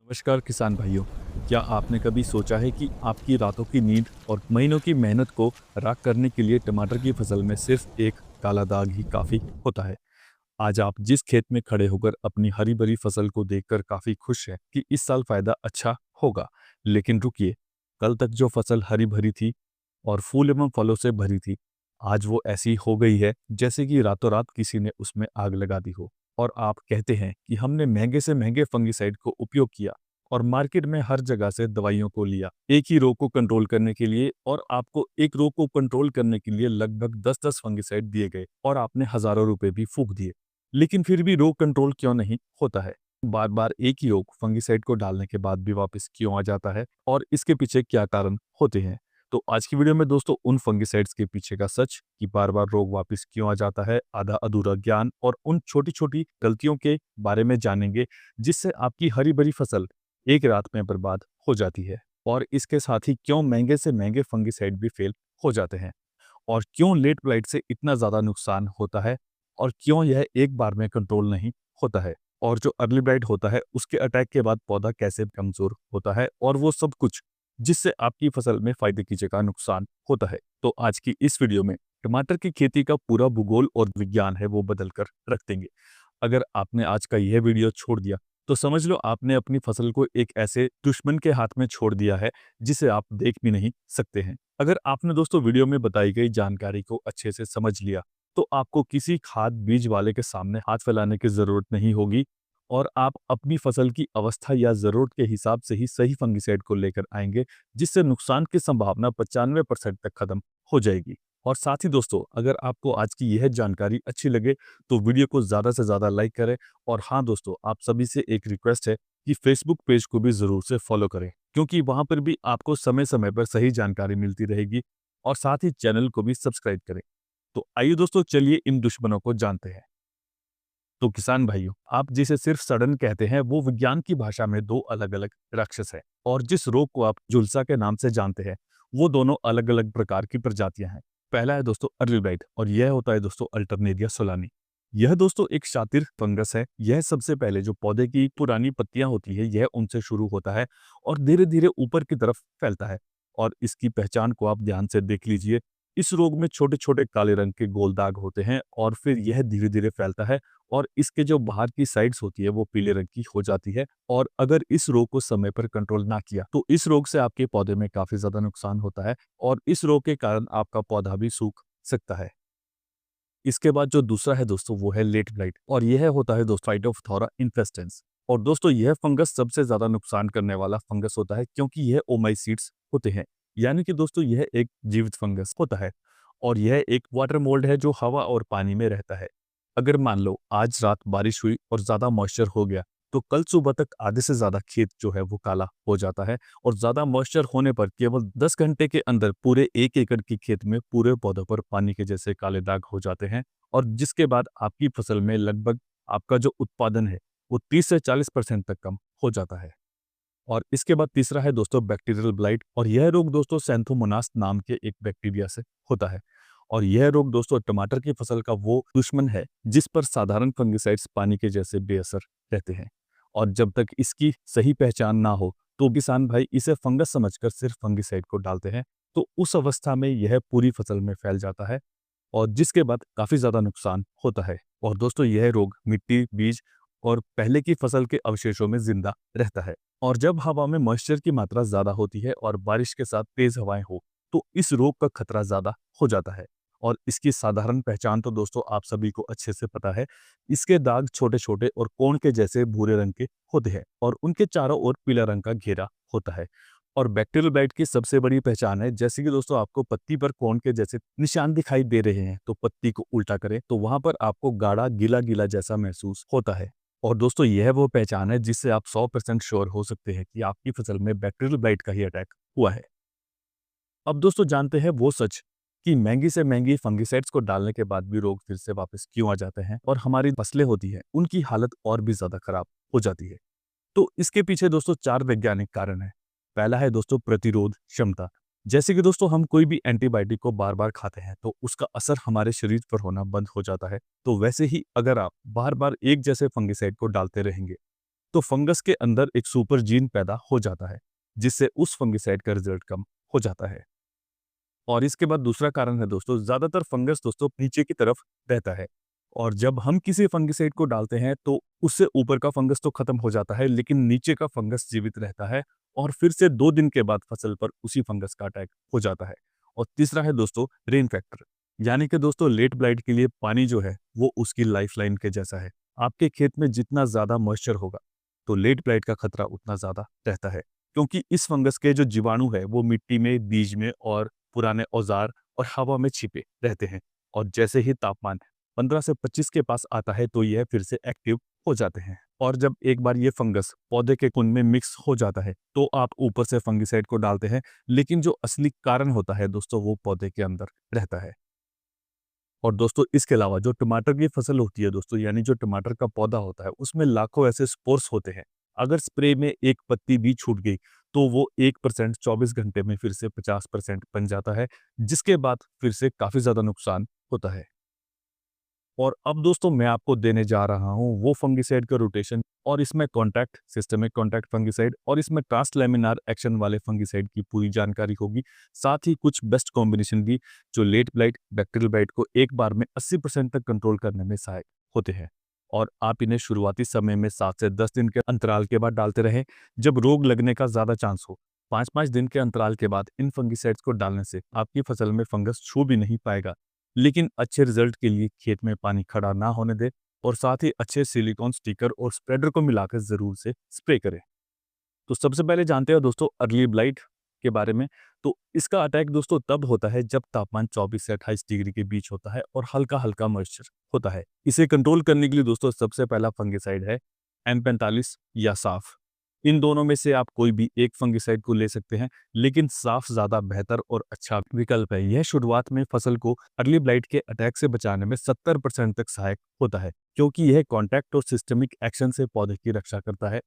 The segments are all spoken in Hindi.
नमस्कार किसान भाइयों। क्या आपने कभी सोचा है कि आपकी रातों की नींद और महीनों की मेहनत को राख करने के लिए टमाटर की फसल में सिर्फ एक काला दाग ही काफी होता है। आज आप जिस खेत में खड़े होकर अपनी हरी भरी फसल को देखकर काफी खुश हैं कि इस साल फायदा अच्छा होगा, लेकिन रुकिए, कल तक जो फसल हरी भरी थी और फूल एवं फलों से भरी थी, आज वो ऐसी हो गई है जैसे कि रातों रात किसी ने उसमें आग लगा दी हो। और आप कहते हैं कि हमने महंगे से महंगे फंगिसाइड को उपयोग किया और मार्केट में हर जगह से दवाइयों को लिया एक ही रोग को कंट्रोल करने के लिए, और आपको एक रोग को कंट्रोल करने के लिए लगभग 10-10 फंगिसाइड दिए गए और आपने हजारों रुपए भी फूंक दिए, लेकिन फिर भी रोग कंट्रोल क्यों नहीं होता है? बार बार एक ही रोग फंगिसाइड को डालने के बाद भी वापस क्यों आ जाता है और इसके पीछे क्या कारण होते हैं? तो आज की वीडियो में दोस्तों उन फंगिसाइड्स के पीछे का सच, कि बार बार रोग वापस क्यों आ जाता है, आधा अधूरा ज्ञान और उन छोटी छोटी गलतियों के बारे में जानेंगे जिससे आपकी हरी भरी फसल एक रात में बर्बाद हो जाती है। और इसके साथ ही क्यों महंगे से महंगे फंगिसाइड भी फेल हो जाते हैं, और क्यों लेट ब्लाइट से इतना ज्यादा नुकसान होता है, और क्यों यह एक बार में कंट्रोल नहीं होता है, और जो अर्ली ब्लाइट होता है उसके अटैक के बाद पौधा कैसे कमजोर होता है, और वो सब कुछ जिससे आपकी फसल में फायदे की जगह नुकसान होता है। तो आज की इस वीडियो में टमाटर की खेती का पूरा भूगोल और विज्ञान है वो बदल कर रख देंगे। अगर आपने आज का यह वीडियो छोड़ दिया तो समझ लो आपने अपनी फसल को एक ऐसे दुश्मन के हाथ में छोड़ दिया है जिसे आप देख भी नहीं सकते हैं। अगर आपने दोस्तों वीडियो में बताई गई जानकारी को अच्छे से समझ लिया तो आपको किसी खाद बीज वाले के सामने हाथ फैलाने की जरूरत नहीं होगी, और आप अपनी फसल की अवस्था या जरूरत के हिसाब से ही सही फंगिसाइड को लेकर आएंगे, जिससे नुकसान की संभावना 95% तक खत्म हो जाएगी। और साथ ही दोस्तों, अगर आपको आज की यह जानकारी अच्छी लगे तो वीडियो को ज़्यादा से ज़्यादा लाइक करें। और हाँ दोस्तों, आप सभी से एक रिक्वेस्ट है कि फेसबुक पेज को भी ज़रूर से फॉलो करें, क्योंकि वहाँ पर भी आपको समय समय पर सही जानकारी मिलती रहेगी। और साथ ही चैनल को भी सब्सक्राइब करें। तो आइए दोस्तों, चलिए इन दुश्मनों को जानते हैं। तो किसान भाइयों, आप जिसे सिर्फ सड़न कहते हैं वो विज्ञान की भाषा में दो अलग अलग राक्षस है, और जिस रोग को आप झुलसा के नाम से जानते हैं वो दोनों अलग अलग प्रकार की प्रजातियां हैं। पहला है दोस्तों अर्ली ब्लाइट, और यह होता है दोस्तों अल्टरनेरिया सोलानी। यह दोस्तों एक शातिर फंगस है। यह सबसे पहले जो पौधे की पुरानी पत्तियां होती है यह उनसे शुरू होता है और धीरे धीरे ऊपर की तरफ फैलता है। और इसकी पहचान को आप ध्यान से देख लीजिए। इस रोग में छोटे छोटे काले रंग के गोल दाग होते हैं और फिर यह धीरे धीरे फैलता है, और इसके जो बाहर की साइड्स होती है वो पीले रंग की हो जाती है। और अगर इस रोग को समय पर कंट्रोल ना किया तो इस रोग से आपके पौधे में काफी ज्यादा नुकसान होता है, और इस रोग के कारण आपका पौधा भी सूख सकता है। इसके बाद जो दूसरा है दोस्तों वो है लेट ब्लाइट, और यह होता है दोस्तों फाइटोफथोरा इन्फेस्टेंस। और दोस्तों यह फंगस सबसे ज्यादा नुकसान करने वाला फंगस होता है, क्योंकि यह ओमाइसीड्स होते हैं। यानी कि दोस्तों यह एक जीवित फंगस होता है, और यह एक वाटर मोल्ड है जो हवा और पानी में रहता है। अगर मान लो आज रात बारिश हुई और ज्यादा मॉइस्चर हो गया तो कल सुबह तक आधे से ज्यादा खेत जो है वो काला हो जाता है, और ज्यादा मॉइस्चर होने पर केवल 10 घंटे के अंदर पूरे 1 एकड़ की खेत में पूरे पौधों पर पानी के जैसे काले दाग हो जाते हैं। और जिसके बाद आपकी फसल में लगभग आपका जो उत्पादन है वो 30 से 40% तक कम हो जाता है। और इसके बाद तीसरा है दोस्तों बैक्टीरियल ब्लाइट, और यह रोग दोस्तों सैंथोमोनास नाम के एक बैक्टीरिया से होता है। और यह रोग दोस्तों टमाटर की फसल का वो दुश्मन है जिस पर साधारण फंगिसाइड्स पानी के जैसे बेअसर रहते हैं। और जब तक इसकी सही पहचान ना हो तो किसान भाई इसे फंगस समझकर सिर्फ फंगिसाइड को डालते हैं, तो उस अवस्था में यह पूरी फसल में फैल जाता है, और जिसके बाद काफी ज्यादा नुकसान होता है। और दोस्तों यह रोग मिट्टी, बीज और पहले की फसल के अवशेषों में जिंदा रहता है। और जब हवा में मॉइस्चर की मात्रा ज्यादा होती है और बारिश के साथ तेज हवाएं हो तो इस रोग का खतरा ज्यादा हो जाता है। और इसकी साधारण पहचान तो दोस्तों आप सभी को अच्छे से पता है। इसके दाग छोटे छोटे और कोण के जैसे भूरे रंग के होते हैं, और उनके चारों ओर पीला रंग का घेरा होता है। और बैक्टीरियल ब्लाइट की सबसे बड़ी पहचान है, जैसे कि दोस्तों आपको पत्ती पर कोण के जैसे निशान दिखाई दे रहे हैं तो पत्ती को उल्टा करें तो वहां पर आपको गाढ़ा गीला गीला जैसा महसूस होता है। और दोस्तों यह वो पहचान है जिससे आप 100% श्योर हो सकते हैं कि आपकी फसल में बैक्टीरियल ब्लाइट का ही अटैक हुआ है। अब दोस्तों जानते हैं वो सच, कि महंगी से महंगी फंगिसाइड्स को डालने के बाद भी रोग फिर से वापस क्यों आ जाते हैं और हमारी फसलें होती है उनकी हालत और भी ज्यादा खराब हो जाती है। तो इसके पीछे दोस्तों 4 वैज्ञानिक कारण है। पहला है दोस्तों प्रतिरोध क्षमता। जैसे कि दोस्तों हम कोई भी एंटीबायोटिक को बार बार खाते हैं तो उसका असर हमारे शरीर पर होना बंद हो जाता है। तो वैसे ही अगर आप बार बार एक जैसे फंगिसाइड को डालते रहेंगे तो फंगस के अंदर एक सुपर जीन पैदा हो जाता है, जिससे उस फंगिसाइड का रिजल्ट कम हो जाता है। और इसके बाद दूसरा कारण है दोस्तों, ज्यादातर फंगस दोस्तों नीचे की तरफ रहता है, और जब हम किसी फंगिसाइड को डालते हैं तो उससे ऊपर का फंगस तो खत्म हो जाता है, लेकिन नीचे का फंगस जीवित रहता है, और फिर से 2 दिन के बाद फसल पर उसी फंगस का अटैक हो जाता है। और तीसरा है दोस्तों रेन फैक्टर, यानी कि दोस्तों लेट ब्लाइट के लिए पानी जो है वो उसकी लाइफलाइन के जैसा है। आपके खेत में जितना ज्यादा मॉइस्चर होगा तो लेट ब्लाइट का खतरा उतना ज्यादा रहता है, क्योंकि इस फंगस के जो जीवाणु है वो मिट्टी में, बीज में और पुराने औजार और हवा में छिपे रहते हैं, और जैसे ही तापमान 15 से 25 के पास आता है तो यह फिर से एक्टिव हो जाते हैं। और जब एक बार ये फंगस पौधे के कुन में मिक्स हो जाता है तो आप ऊपर से फंगिसाइड को डालते हैं, लेकिन जो असली कारण होता है दोस्तों वो पौधे के अंदर रहता है। और दोस्तों इसके अलावा जो टमाटर की फसल होती है दोस्तों, यानी जो टमाटर का पौधा होता है, उसमें लाखों ऐसे स्पोर्स होते हैं। अगर स्प्रे में एक पत्ती भी छूट गई तो वो 1% 24 घंटे में फिर से 50% बन जाता है, जिसके बाद फिर से काफी ज्यादा नुकसान होता है। और अब दोस्तों मैं आपको देने जा रहा हूँ वो फंगिसाइड का रोटेशन, और इसमें कॉन्टैक्ट, सिस्टमिक कॉन्टैक्ट फंगिसाइड और इसमें ट्रांसलैमिनार एक्शन वाले फंगिसाइड की पूरी जानकारी होगी। साथ ही कुछ बेस्ट कॉम्बिनेशन भी जो लेट ब्लाइट, बैक्टीरियल ब्लाइट को एक बार में 80% तक कंट्रोल करने में सहायक होते हैं। और आप इन्हें शुरुआती समय में 7 से 10 दिन के अंतराल के बाद डालते रहें, जब रोग लगने का ज्यादा चांस हो। 5-5 दिन के अंतराल के बाद इन फंगिसाइड्स को डालने से आपकी फसल में फंगस छू भी नहीं पाएगा, लेकिन अच्छे रिजल्ट के लिए खेत में पानी खड़ा ना होने दे, और साथ ही अच्छे सिलिकॉन स्टिकर और स्प्रेडर को मिलाकर जरूर से स्प्रे करें। तो सबसे पहले जानते हैं दोस्तों अर्ली ब्लाइट के बारे में। तो इसका अटैक दोस्तों तब होता है जब तापमान 24 से 28 डिग्री के बीच होता है और हल्का हल्का मॉइस्चर होता है। इसे कंट्रोल करने के लिए दोस्तों सबसे पहला फंगिसाइड है M45 या साफ। इन दोनों में से आप कोई भी एक फंगिसाइड को ले सकते हैं, लेकिन साफ ज्यादा बेहतर और अच्छा विकल्प है। यह शुरुआत में फसल को अर्ली ब्लाइट के अटैक से बचाने में 70% तक सहायक होता है, क्योंकि यह कॉन्टैक्ट और सिस्टमिक एक्शन से पौधे की रक्षा करता है,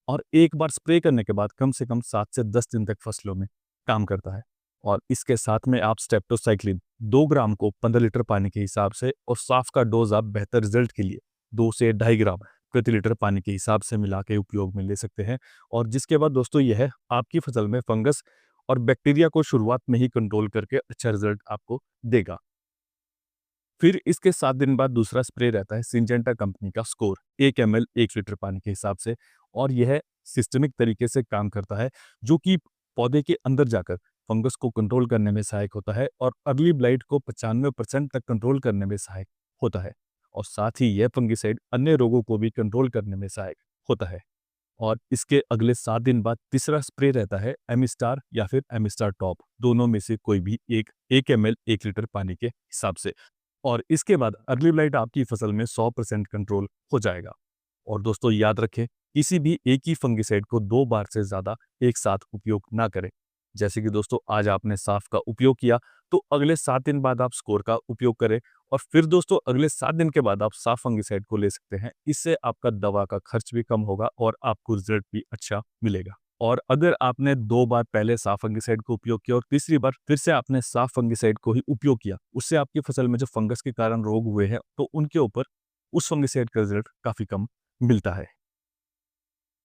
और एक बार स्प्रे करने के बाद कम से कम 7 से 10 दिन तक फसलों में काम करता है। और इसके साथ में आप स्टेप्टोसाइक्लिन 2 ग्राम को 15 लीटर पानी के हिसाब से, और साफ का डोज आप बेहतर रिजल्ट के लिए 2 से 2.5 ग्राम प्रति लीटर पानी के हिसाब से मिला के उपयोग में ले सकते हैं। और जिसके बाद दोस्तों यह आपकी फसल में फंगस और बैक्टीरिया को शुरुआत में ही कंट्रोल करके अच्छा रिजल्ट आपको देगा। फिर इसके 7 दिन बाद दूसरा स्प्रे रहता है सिंजेंटा कंपनी का स्कोर, 1 ml 1 लीटर पानी के हिसाब से, और यह सिस्टमिक तरीके से काम करता है, जो कि पौधे के अंदर जाकर फंगस को कंट्रोल करने में सहायक होता है, और अर्ली ब्लाइट को 95% तक कंट्रोल करने में सहायक होता है। और साथ ही यह फंगिसाइड अन्य रोगों को भी कंट्रोल करने में सहायक होता है। और इसके अगले 7 दिन बाद तीसरा स्प्रे रहता है एमिस्टार या फिर एमिस्टार टॉप, दोनों में से कोई भी एक 1 ml 1 लीटर पानी के हिसाब से। और इसके बाद अर्ली ब्लाइट आपकी फसल में 100% कंट्रोल हो जाएगा। और दोस्तों याद रखें, किसी भी एक ही फंगिसाइड को 2 बार से ज्यादा एक साथ उपयोग ना करें। जैसे कि दोस्तों आज आपने साफ का उपयोग किया, तो अगले 7 दिन बाद आप स्कोर का उपयोग करें, और फिर दोस्तों अगले 7 दिन के बाद आप साफ फंगिसाइड को ले सकते हैं। इससे आपका दवा का खर्च भी कम होगा और आपको रिजल्ट भी अच्छा मिलेगा। और अगर आपने 2 बार पहले साफ फंगिसाइड को उपयोग किया और तीसरी बार फिर से आपने साफ फंगिसाइड को ही उपयोग किया, उससे आपकी फसल में जो फंगस के कारण रोग हुए हैं तो उनके ऊपर उस फंगिसाइड का रिजल्ट काफी कम मिलता है।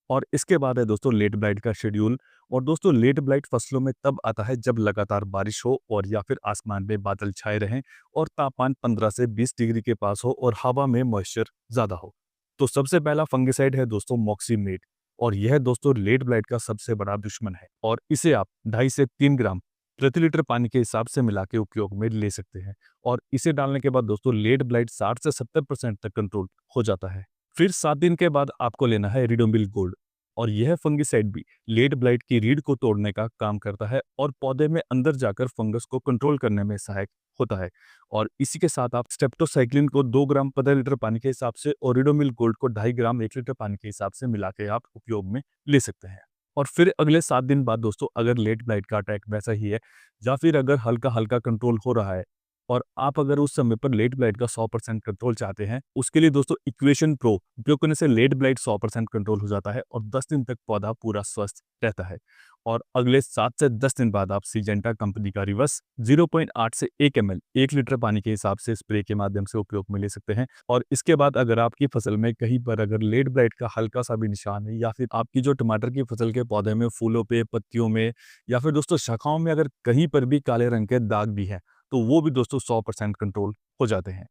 और इसके बाद है दोस्तों लेट ब्लाइट का शेड्यूल। और दोस्तों लेट ब्लाइट फसलों में तब आता है जब लगातार बारिश हो, और या फिर आसमान में बादल छाए रहें, और तापमान 15 से 20 डिग्री के पास हो, और हवा में मॉइस्चर ज्यादा हो। तो सबसे पहला फंगिसाइड है दोस्तों मॉक्सीमेट, और यह दोस्तों लेट ब्लाइट का सबसे बड़ा दुश्मन है, और इसे आप 2.5 से 3 ग्राम प्रति लीटर पानी के हिसाब से मिला के उपयोग में ले सकते हैं। और इसे डालने के बाद दोस्तों लेट ब्लाइट 60 से 70% तक कंट्रोल हो जाता है। फिर 7 दिन के बाद आपको लेना है रिडोमिल गोल्ड, और यह फंगिसाइड भी लेट ब्लाइट की रीढ़ को तोड़ने का काम करता है, और पौधे में अंदर जाकर फंगस को कंट्रोल करने में सहायक होता है। और इसी के साथ आप स्टेप्टोसाइक्लिन को 2 ग्राम 15 लीटर पानी के हिसाब से, और रिडोमिल गोल्ड को 2.5 ग्राम 1 लीटर पानी के हिसाब से मिला के आप उपयोग में ले सकते हैं। और फिर अगले 7 दिन बाद दोस्तों अगर लेट ब्लाइट का अटैक वैसा ही है, या फिर अगर हल्का हल्का कंट्रोल हो रहा है, और आप अगर उस समय पर लेट ब्लाइट का 100% कंट्रोल चाहते हैं, उसके लिए दोस्तों इक्वेशन प्रो उपयोग करने से लेट ब्लाइट 100% कंट्रोल हो जाता है और 10 दिन तक पौधा पूरा स्वस्थ रहता है। और अगले 7 से 10 दिन बाद आप सिजेंटा कंपनी का रिवर्स 0.8 से 1 ml 1 लीटर पानी के हिसाब से स्प्रे के माध्यम से उपयोग में ले सकते हैं। और इसके बाद अगर आपकी फसल में कहीं पर अगर लेट ब्लाइट का हल्का सा भी निशान है, या फिर आपकी जो टमाटर की फसल के पौधे में फूलों पे, पत्तियों में, या फिर दोस्तों शाखाओं में अगर कहीं पर भी काले रंग के दाग भी हैं, तो वो भी दोस्तों 100% कंट्रोल हो जाते हैं।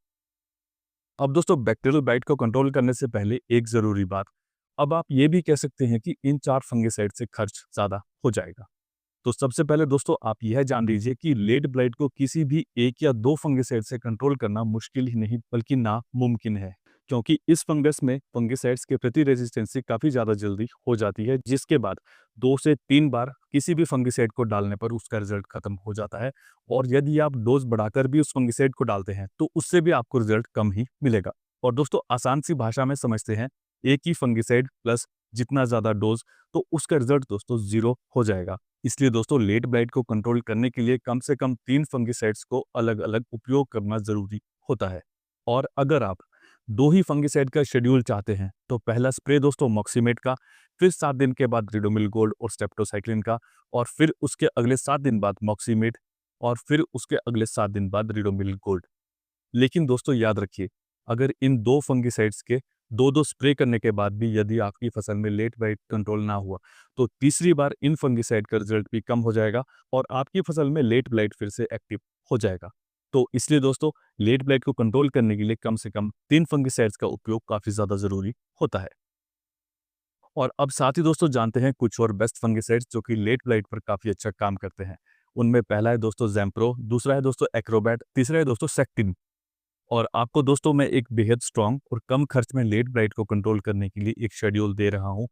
अब दोस्तों बैक्टीरियल बाइट को कंट्रोल करने से पहले एक ज़रूरी बात, अब आप ये भी कह सकते हैं कि इन 4 फंगिसाइड से खर्च ज़्यादा हो जाएगा। तो सबसे पहले दोस्तों आप यह जान लीजिए कि लेट ब्लाइट को किसी भी 1 या 2 फंगिसाइड से कंट्रोल करना मुश्किल ही नहीं बल्कि नामुमकिन है। क्योंकि इस फंगस में फंगिसाइड्स के प्रति रेजिस्टेंसी काफ़ी ज़्यादा जल्दी हो जाती है, जिसके बाद 2 से 3 बार किसी भी फंगिसाइड को डालने पर उसका रिजल्ट खत्म हो जाता है। और यदि आप डोज बढ़ाकर भी उस फंगिसाइड को डालते हैं, तो उससे भी आपको रिजल्ट कम ही मिलेगा। और दोस्तों आसान सी भाषा में समझते हैं, एक ही फंगिसाइड प्लस जितना ज़्यादा डोज, तो उसका रिजल्ट दोस्तों 0 हो जाएगा। इसलिए दोस्तों लेट ब्लाइट को कंट्रोल करने के लिए कम से कम 3 फंगिसाइड्स को अलग-अलग उपयोग करना ज़रूरी होता है। और अगर आप 2 ही फंगिसाइड का शेड्यूल चाहते हैं, तो पहला स्प्रे दोस्तों मॉक्सिमेट का, फिर 7 दिन के बाद रिडोमिल गोल्ड और स्टेप्टोसाइक्लिन का, और फिर उसके अगले 7 दिन बाद मॉक्सिमेट, और फिर उसके अगले 7 दिन बाद रिडोमिल गोल्ड। लेकिन दोस्तों याद रखिए, अगर इन 2 फंगिसाइड्स के 2-2 स्प्रे करने के बाद भी यदि आपकी फसल में लेट ब्लाइट कंट्रोल ना हुआ, तो तीसरी बार इन फंगिसाइड का रिजल्ट भी कम हो जाएगा और आपकी फसल में लेट ब्लाइट फिर से एक्टिव हो जाएगा। तो इसलिए दोस्तों लेट ब्लाइट को कंट्रोल करने के लिए कम से कम 3 फंगिसाइड्स का उपयोग काफ़ी ज़्यादा ज़रूरी होता है। और अब साथ ही दोस्तों जानते हैं कुछ और बेस्ट फंगिसाइड्स जो कि लेट ब्लाइट पर काफ़ी अच्छा काम करते हैं। उनमें पहला है दोस्तों ज़ैम्प्रो, दूसरा है दोस्तों एक्रोबैट, तीसरा है दोस्तों सेक्टिन। और आपको दोस्तों मैं एक बेहद स्ट्रॉन्ग और कम खर्च में लेट ब्लाइट को कंट्रोल करने के लिए एक शेड्यूल दे रहा हूँ।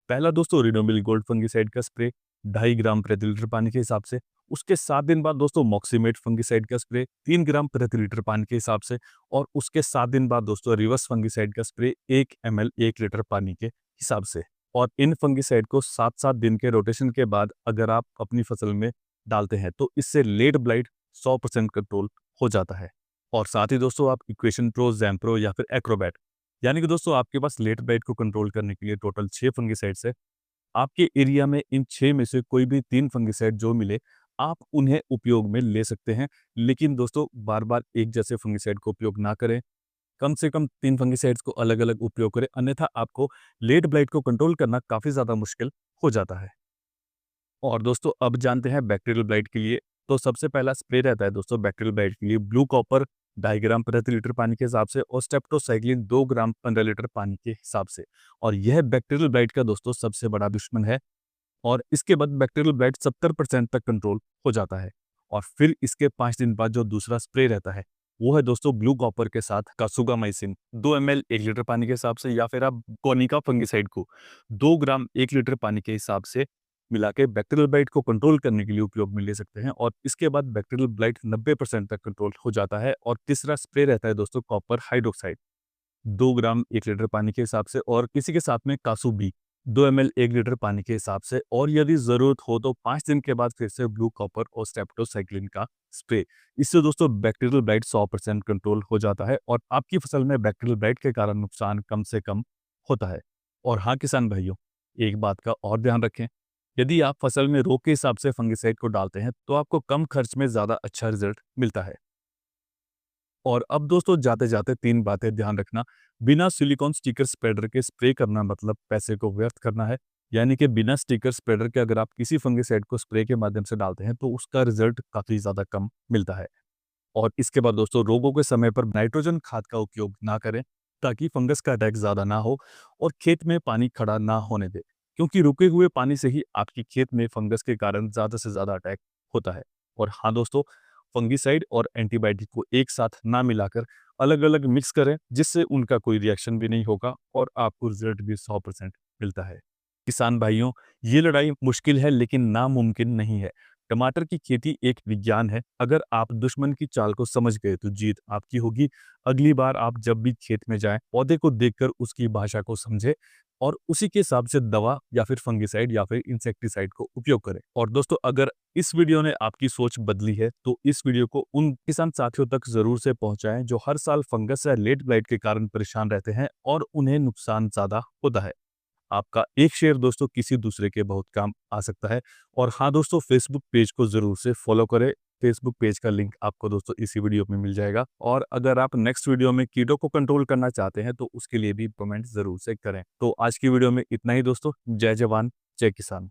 पहला दोस्तों रिडोमिल गोल्ड फंगिसाइड का स्प्रे 2.5 ग्राम प्रति लीटर पानी के हिसाब से। उसके 7 दिन बाद दोस्तों मॉक्सिमेट फंगिसाइड का स्प्रे 3 ग्राम प्रति लीटर पानी के हिसाब से। और उसके 7 दिन बाद दोस्तों रिवर्स फंगिसाइड का स्प्रे 1 ml 1 लीटर पानी के हिसाब से। और इन फंगिसाइड को 7-7 दिन के रोटेशन के बाद अगर आप अपनी फसल में डालते हैं, तो इससे लेट ब्लाइट 100% कंट्रोल हो जाता है। और साथ ही दोस्तों आप इक्वेशन प्रो, ज़ैम्प्रो या फिर एक्रोबैट, यानी कि दोस्तों आपके पास लेट ब्लाइट को कंट्रोल करने के लिए टोटल 6 फंगिसाइड्स है। आपके एरिया में इन 6 में से कोई भी 3 फंगिसाइड जो मिले, आप उन्हें उपयोग में ले सकते हैं। लेकिन दोस्तों बार-बार एक जैसे फंगिसाइड को उपयोग ना करें। कम से कम 3 फंगिसाइड्स को अलग-अलग उपयोग करें, अन्यथा आपको लेट ब्लाइट को कंट्रोल करना काफ़ी ज़्यादा मुश्किल हो जाता है। और दोस्तों अब जानते हैं बैक्टीरियल ब्लाइट के लिए, तो सबसे पहला स्प्रे रहता है दोस्तों बैक्टीरियल ब्लाइट के लिए ब्लू कॉपर 2.5 ग्राम प्रति लीटर पानी के हिसाब से और स्टेप्टोसाइक्लिन 2 ग्राम 15 लीटर पानी के हिसाब से। और यह बैक्टीरियल ब्लाइट का दोस्तों सबसे बड़ा दुश्मन है। और इसके बाद बैक्टीरियल ब्लाइट 70% तक कंट्रोल हो जाता है। और फिर इसके 5 दिन बाद जो दूसरा स्प्रे रहता है, वो है दोस्तों ब्लू कॉपर के साथ कासुगामाइसिन 2 ml 1 लीटर पानी के हिसाब से, या फिर आप कोनिका फंगिसाइड को 2 ग्राम 1 लीटर पानी के हिसाब से मिला के बैक्टीरियल ब्लाइट को कंट्रोल करने के लिए उपयोग में ले सकते हैं। और इसके बाद बैक्टीरियल ब्लाइट 90% तक कंट्रोल हो जाता है। और तीसरा स्प्रे रहता है दोस्तों कॉपर हाइड्रोक्साइड 2 ग्राम 1 लीटर पानी के हिसाब से, और किसी के साथ में कासुबी 2 ml 1 लीटर पानी के हिसाब से। और यदि ज़रूरत हो तो 5 दिन के बाद फिर से ब्लू कॉपर और स्टेप्टोसाइक्लिन का स्प्रे। इससे दोस्तों बैक्टीरियल ब्लाइट 100% कंट्रोल हो जाता है और आपकी फसल में बैक्टीरियल ब्लाइट के कारण नुकसान कम से कम होता है। और हाँ किसान भाइयों, एक बात का और ध्यान रखें, यदि आप फसल में रोग के हिसाब से फंगिसाइड को डालते हैं, तो आपको कम खर्च में ज़्यादा अच्छा रिजल्ट मिलता है। और अब दोस्तों जाते-जाते 3 बातें ध्यान रखना। बिना सिलिकॉन स्टिकर स्प्रेडर के स्प्रे करना मतलब पैसे को व्यर्थ करना है। यानी कि बिना स्टिकर स्प्रेडर के अगर आप किसी फंगिसाइड को स्प्रे के माध्यम से डालते हैं, तो उसका रिजल्ट काफ़ी ज़्यादा कम मिलता है। और इसके बाद दोस्तों रोगों के समय पर नाइट्रोजन खाद का उपयोग ना करें, ताकि फंगस का अटैक ज़्यादा ना हो और खेत में पानी खड़ा ना होने दें। क्योंकि रुके हुए पानी से ही आपकी खेत में फंगस के कारण ज़्यादा से ज़्यादा अटैक होता है। और हाँ दोस्तों, फंगिसाइड और एंटीबायोटिक को एक साथ ना मिलाकर अलग-अलग मिक्स करें, जिससे उनका कोई रिएक्शन भी नहीं होगा और आपको रिजल्ट भी 100% मिलता है। किसान भाइयों, ये लड़ाई मुश्किल है लेकिन नामुमकिन नहीं है। टमाटर की खेती एक विज्ञान है। अगर आप दुश्मन की चाल को समझ गए तो जीत आपकी होगी। अगली बार आप जब भी खेत में जाएं, पौधे को देखकर उसकी भाषा को समझें। और उसी के हिसाब से दवा या फिर फंगिसाइड या फिर इंसेक्टिसाइड को उपयोग करें। और दोस्तों, अगर इस वीडियो ने आपकी सोच बदली है तो इस वीडियो को उन किसान साथियों तक जरूर से पहुंचाएं जो हर साल फंगस या लेट ब्लाइट के कारण परेशान रहते हैं और उन्हें नुकसान ज्यादा होता है। आपका एक शेयर दोस्तों किसी दूसरे के बहुत काम आ सकता है। और हाँ दोस्तों, फेसबुक पेज को जरूर से फॉलो करें। फेसबुक पेज का लिंक आपको दोस्तों इसी वीडियो में मिल जाएगा। और अगर आप नेक्स्ट वीडियो में कीड़ों को कंट्रोल करना चाहते हैं तो उसके लिए भी कमेंट जरूर से करें। तो आज की वीडियो में इतना ही दोस्तों। जय जवान, जय किसान।